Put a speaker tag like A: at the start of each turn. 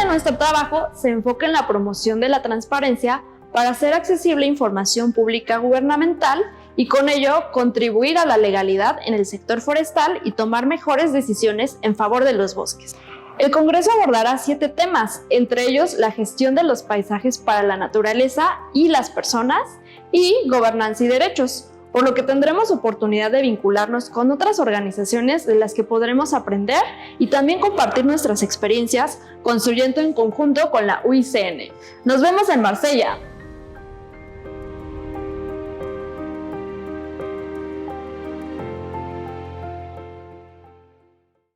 A: de nuestro trabajo se enfoca en la promoción de la transparencia para hacer accesible información pública gubernamental y con ello contribuir a la legalidad en el sector forestal y tomar mejores decisiones en favor de los bosques. El Congreso abordará 7 temas, entre ellos la gestión de los paisajes para la naturaleza y las personas y gobernanza y derechos, por lo que tendremos oportunidad de vincularnos con otras organizaciones de las que podremos aprender y también compartir nuestras experiencias construyendo en conjunto con la UICN. Nos vemos en Marsella.